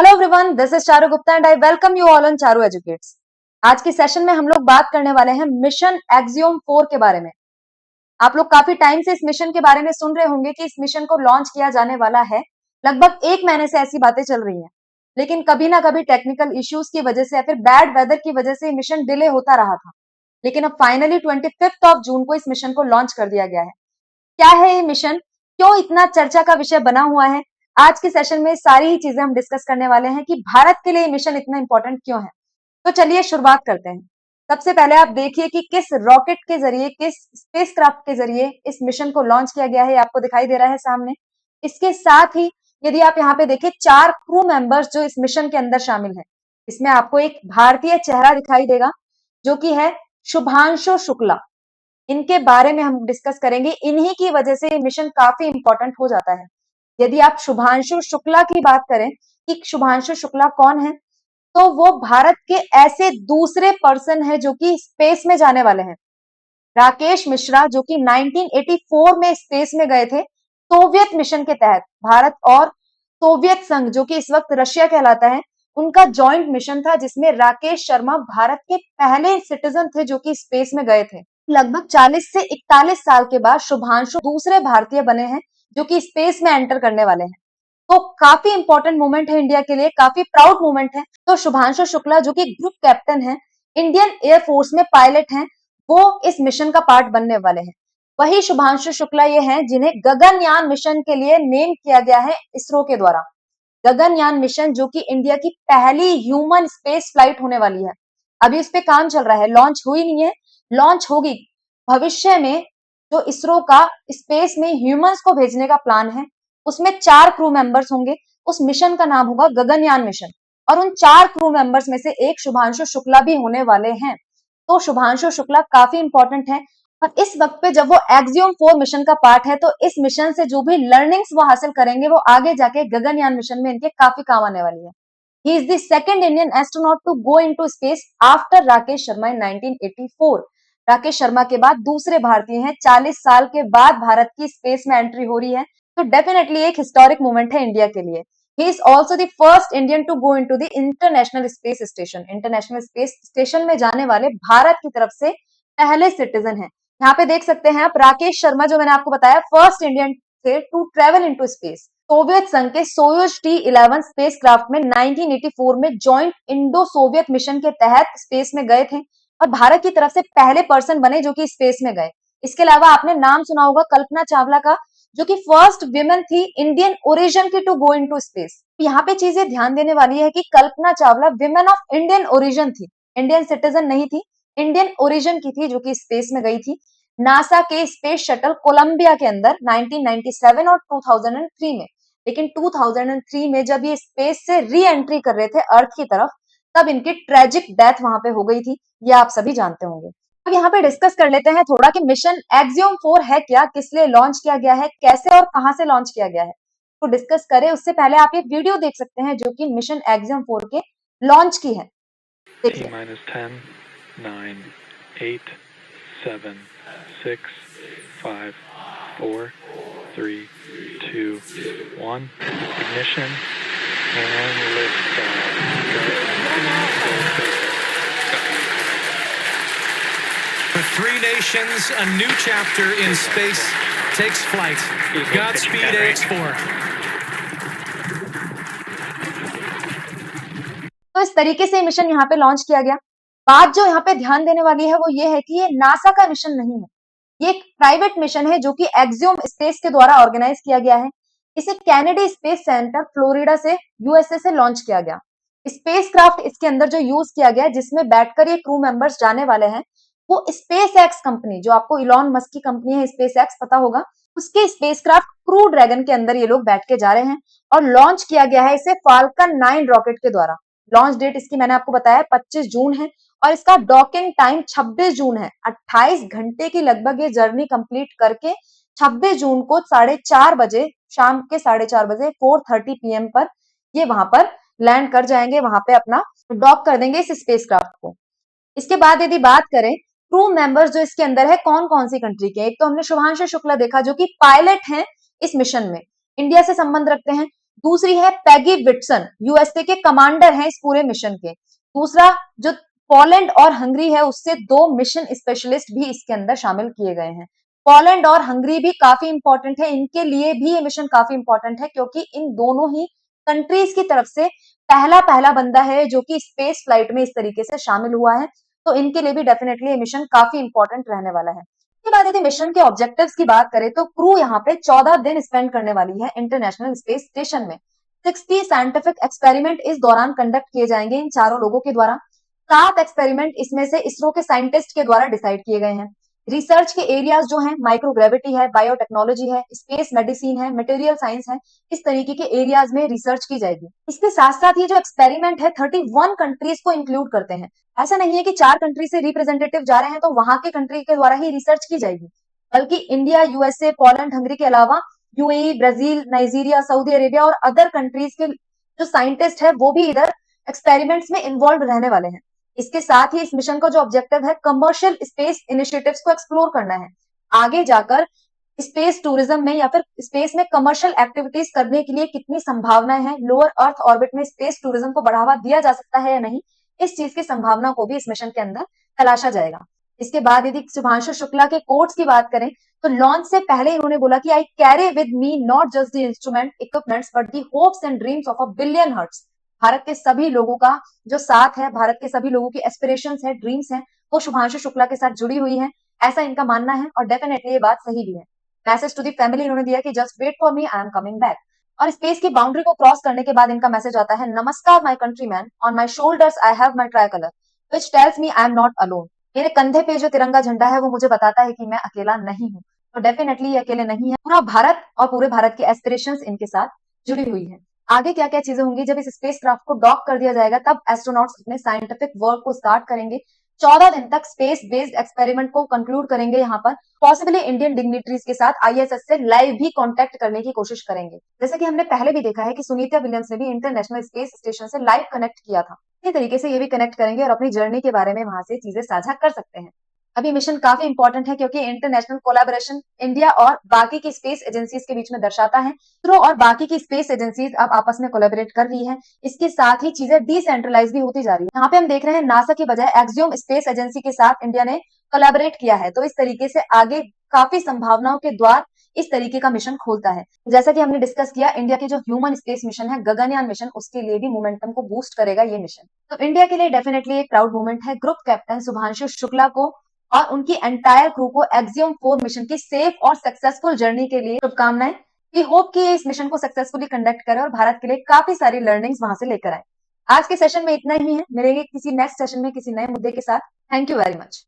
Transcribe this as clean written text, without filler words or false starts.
Hello everyone, this is Charu Gupta and I welcome you all on Charu educates. आज के session में हम लोग बात करने वाले हैं मिशन एक्सियोम 4 के बारे में। आप लोग काफी टाइम से इस मिशन के बारे में सुन रहे होंगे कि इस मिशन को लॉन्च किया जाने वाला है। लगभग एक महीने से ऐसी बातें चल रही हैं, लेकिन कभी ना कभी टेक्निकल इश्यूज की वजह से या फिर बैड वेदर की वजह से मिशन डिले होता रहा था। लेकिन अब फाइनली 25 जून को इस मिशन को लॉन्च कर दिया गया है। क्या है ये मिशन, क्यों इतना चर्चा का विषय बना हुआ है, आज के सेशन में सारी ही चीजें हम डिस्कस करने वाले हैं कि भारत के लिए ये मिशन इतना इंपॉर्टेंट क्यों है। तो चलिए शुरुआत करते हैं। सबसे पहले आप देखिए कि किस रॉकेट के जरिए, किस स्पेसक्राफ्ट के जरिए इस मिशन को लॉन्च किया गया है। आपको दिखाई दे रहा है सामने। इसके साथ ही यदि आप यहाँ पे देखिए 4 क्रू मेंबर्स जो इस मिशन के अंदर शामिल है। इसमें आपको एक भारतीय चेहरा दिखाई देगा जो कि है शुभांशु शुक्ला। इनके बारे में हम डिस्कस करेंगे। इन्हीं की वजह से मिशन काफी इंपॉर्टेंट हो जाता है। यदि आप शुभांशु शुक्ला की बात करें कि शुभांशु शुक्ला कौन है, तो वो भारत के ऐसे दूसरे पर्सन है जो कि स्पेस में जाने वाले हैं। राकेश मिश्रा जो कि 1984 में स्पेस में गए थे सोवियत मिशन के तहत। भारत और सोवियत संघ जो कि इस वक्त रशिया कहलाता है, उनका जॉइंट मिशन था जिसमें राकेश शर्मा भारत के पहले सिटीजन थे जो कि स्पेस में गए थे। लगभग 40 से 41 साल के बाद शुभांशु दूसरे भारतीय बने हैं जो कि स्पेस में एंटर करने वाले हैं। तो काफी इंपॉर्टेंट मोमेंट है इंडिया के लिए, काफी प्राउड मोमेंट है। तो शुभांशु शुक्ला जो कि ग्रुप कैप्टन है, इंडियन एयरफोर्स में पायलट हैं, वो इस मिशन का पार्ट बनने वाले हैं। वही शुभांशु शुक्ला ये हैं जिन्हें गगनयान मिशन के लिए नेम किया गया है इसरो के द्वारा। गगनयान मिशन जो कि इंडिया की पहली ह्यूमन स्पेस फ्लाइट होने वाली है। अभी इस पे काम चल रहा है, लॉन्च हुई नहीं है, लॉन्च होगी भविष्य में। जो इसरो का स्पेस में ह्यूमंस को भेजने का प्लान है, उसमें 4 क्रू मेंबर्स होंगे। उस मिशन का नाम होगा गगनयान मिशन और उन 4 क्रू मेंबर्स में से एक शुभांशु शुक्ला भी होने वाले हैं। तो शुभांशु शुक्ला काफी इंपॉर्टेंट है और इस वक्त पे जब वो एक्सियोम 4 मिशन का पार्ट है, तो इस मिशन से जो भी लर्निंग्स वो हासिल करेंगे वो आगे जाके गगनयान मिशन में इनके काफी काम आने वाली है। He is the second Indian astronaut to go into space after Rakesh Sharma in 1984। Rakesh Sharma के बाद दूसरे भारतीय हैं। 40 साल के बाद भारत की स्पेस में एंट्री हो रही है, तो डेफिनेटली एक हिस्टोरिक मोमेंट है इंडिया के लिए। He is also the first Indian to go into the International Space Station। International space station में जाने वाले भारत की तरफ से पहले सिटीजन है। यहाँ पे देख सकते हैं आप राकेश शर्मा, जो मैंने आपको बताया फर्स्ट इंडियन थे to travel into space. Soviet संघ के सोयुज T11 स्पेसक्राफ्ट में 1984 में जॉइंट इंडो सोवियत मिशन के तहत स्पेस में गए थे और भारत की तरफ से पहले पर्सन बने जो कि स्पेस में गए। इसके अलावा आपने नाम सुना होगा कल्पना चावला का, जो कि फर्स्ट विमेन थी इंडियन ओरिजिन की टू गो इनटू स्पेस। यहाँ पे चीजें ध्यान देने वाली है कि Kalpana Chawla women of Indian origin थी, इंडियन सिटीजन नहीं थी, इंडियन ओरिजिन की थी जो कि स्पेस में गई थी। नासा के स्पेस शटल कोलंबिया के अंदर 1997 और 2003 में। लेकिन 2003 में जब ये स्पेस से री एंट्री कर रहे थे अर्थ की तरफ, तब इनकी ट्रेजिक डेथ वहां पे हो गई थी। ये आप सभी जानते होंगे। अब यहाँ पे डिस्कस कर लेते हैं थोड़ा कि मिशन एक्सियोम 4 है क्या, किस लिए लॉन्च किया गया है, कैसे और कहां से लॉन्च किया गया है। तो डिस्कस करें उससे पहले आप एक वीडियो देख सकते हैं जो कि मिशन एक्सियोम 4 के लॉन्च की है। देखिए। 10, 9, 8, 7, 6, 5, 4, 3, 2, 1. Ignition and liftoff. For 3 nations, a new chapter in space takes flight. Godspeed AX4. तो इस तरीके से मिशन यहाँ पे लॉन्च किया गया। बात जो यहाँ पे ध्यान देने वाली है वो ये है कि ये नासा का मिशन नहीं है, ये एक प्राइवेट मिशन है जो कि एक्सियोम स्पेस के द्वारा ऑर्गेनाइज किया गया है। इसे कैनेडी स्पेस सेंटर फ्लोरिडा से यूएसए से लॉन्च किया गया। स्पेसक्राफ्ट इसके अंदर जो यूज किया गया जिसमें बैठकर ये क्रू मेंबर्स जाने वाले हैं, वो स्पेस एक्स कंपनी, जो आपको इलॉन मस्क की कंपनी है स्पेस एक्स पता होगा, उसके स्पेसक्राफ्ट क्रू ड्रैगन के अंदर ये लोग बैठ के जा रहे हैं और लॉन्च किया गया है इसे फाल्कन 9 रॉकेट के द्वारा। लॉन्च डेट इसकी मैंने आपको बताया 25 जून है और इसका डॉकिंग टाइम 26 जून है। 28 घंटे की लगभग ये जर्नी कंप्लीट करके 26 जून को 4:30 बजे, शाम के 4:30 बजे 4:30 PM पर ये वहां पर लैंड कर जाएंगे, वहां पे अपना डॉक कर देंगे इस स्पेसक्राफ्ट को। इसके बाद यदि बात करें क्रू मेंबर्स जो इसके अंदर है कौन कौन सी कंट्री के, एक तो हमने शुभांशु शुक्ला देखा जो कि पायलट हैं इस मिशन में, इंडिया से संबंध रखते हैं। दूसरी है पैगी विटसन, यूएसए के कमांडर हैं इस पूरे मिशन के। दूसरा जो पोलैंड और हंगरी है उससे 2 मिशन स्पेशलिस्ट भी इसके अंदर शामिल किए गए हैं। पोलैंड और हंगरी भी काफी इंपॉर्टेंट है, इनके लिए भी ये मिशन काफी इंपॉर्टेंट है क्योंकि इन दोनों ही कंट्रीज की तरफ से पहला बंदा है जो कि स्पेस फ्लाइट में इस तरीके से शामिल हुआ है, तो इनके लिए भी डेफिनेटली ये मिशन काफी इंपॉर्टेंट रहने वाला है। इसके बाद यदि मिशन के ऑब्जेक्टिव्स की बात करें तो क्रू यहाँ पे 14 दिन स्पेंड करने वाली है इंटरनेशनल स्पेस स्टेशन में। 60 साइंटिफिक एक्सपेरिमेंट इस दौरान कंडक्ट किए जाएंगे इन चारों लोगों के द्वारा। 7 एक्सपेरिमेंट इसमें से इसरो के साइंटिस्ट के द्वारा डिसाइड किए गए हैं। रिसर्च के एरियाज जो हैं माइक्रोग्रेविटी है, बायोटेक्नोलॉजी है, स्पेस मेडिसिन है, मटेरियल साइंस है, इस तरीके के एरियाज में रिसर्च की जाएगी। इसके साथ साथ ये जो एक्सपेरिमेंट है 31 कंट्रीज को इंक्लूड करते हैं। ऐसा नहीं है कि 4 कंट्री से रिप्रेजेंटेटिव जा रहे हैं तो वहां के कंट्री के द्वारा ही रिसर्च की जाएगी, बल्कि इंडिया, यूएसए, पोलैंड, हंगरी के अलावा UAE, Brazil, Nigeria, Saudi Arabia और अदर कंट्रीज के जो साइंटिस्ट है वो भी इधर एक्सपेरिमेंट्स में इन्वॉल्व रहने वाले हैं। इसके साथ ही इस मिशन का जो ऑब्जेक्टिव है कमर्शियल स्पेस इनिशिएटिव्स को एक्सप्लोर करना है। आगे जाकर स्पेस टूरिज्म में या फिर स्पेस में कमर्शियल एक्टिविटीज करने के लिए कितनी संभावनाएं हैं, लोअर अर्थ ऑर्बिट में स्पेस टूरिज्म को बढ़ावा दिया जा सकता है या नहीं, इस चीज की संभावना को भी इस मिशन के अंदर तलाशा जाएगा। इसके बाद यदि शुभांशु शुक्ला के कोट्स की बात करें तो लॉन्च से पहले इन्होंने बोला कि I carry with me not just the instrument equipments but the hopes and dreams of a billion hearts. Bharat के सभी लोगों का जो साथ है, भारत के सभी लोगों की एस्पिरेशंस है, ड्रीम्स है, वो शुभांशु शुक्ला के साथ जुड़ी हुई है, ऐसा इनका मानना है और डेफिनेटली ये बात सही भी है। मैसेज टू दी फैमिली इन्होंने दिया कि just wait for me, I am coming back. और स्पेस की बाउंड्री को क्रॉस करने के बाद इनका मैसेज आता है, नमस्कार my countryman, on my shoulders I have my tricolour which tells me I am not alone. मेरे कंधे पे जो तिरंगा झंडा है वो मुझे बताता है कि मैं अकेला नहीं हूँ। तो डेफिनेटली ये अकेले नहीं है, पूरा भारत और पूरे भारत की एस्पिरेशंस इनके साथ जुड़ी हुई है। आगे क्या क्या चीजें होंगी जब इस स्पेस क्राफ्ट को डॉक कर दिया जाएगा, तब एस्ट्रोनॉट्स अपने साइंटिफिक वर्क को स्टार्ट करेंगे। 14 दिन तक स्पेस बेस्ड एक्सपेरिमेंट को कंक्लूड करेंगे यहाँ पर। पॉसिबली इंडियन डिग्निटरीज के साथ आईएसएस से लाइव भी कांटेक्ट करने की कोशिश करेंगे। जैसे कि हमने पहले भी देखा है कि सुनीता विलियम्स ने भी इंटरनेशनल स्पेस स्टेशन से लाइव कनेक्ट किया था, इसी तरीके से ये भी कनेक्ट करेंगे और अपनी जर्नी के बारे में वहां से चीजें साझा कर सकते हैं। अभी मिशन काफी इंपॉर्टेंट है क्योंकि इंटरनेशनल कोलैबोरेशन इंडिया और बाकी की स्पेस एजेंसीज के बीच में दर्शाता है। इसरो और बाकी की स्पेस एजेंसीज अब आपस में कोलैबोरेट कर रही है। इसके साथ ही चीजें डिसेंट्रलाइज भी होती जा रही है। यहाँ पे हम देख रहे हैं नासा की बजाय एक्सियोम स्पेस एजेंसी के साथ इंडिया ने कोलैबोरेट किया है, तो इस तरीके से आगे काफी संभावनाओं के द्वार इस तरीके का मिशन खोलता है। जैसा कि हमने डिस्कस किया, इंडिया की जो ह्यूमन स्पेस मिशन है गगनयान मिशन, उसके लिए भी मोमेंटम को बूस्ट करेगा ये मिशन। तो इंडिया के लिए डेफिनेटली एक प्राउड मोमेंट है। ग्रुप कैप्टन शुभांशु शुक्ला को और उनकी एंटायर क्रू को एक्सियोम 4 मिशन की सेफ और सक्सेसफुल जर्नी के लिए शुभकामनाएं। वी होप कि ये इस मिशन को सक्सेसफुली कंडक्ट करे और भारत के लिए काफी सारी लर्निंग्स वहां से लेकर आए। आज के सेशन में इतना ही है, मिलेंगे किसी नेक्स्ट सेशन में किसी नए मुद्दे के साथ। Thank you very much.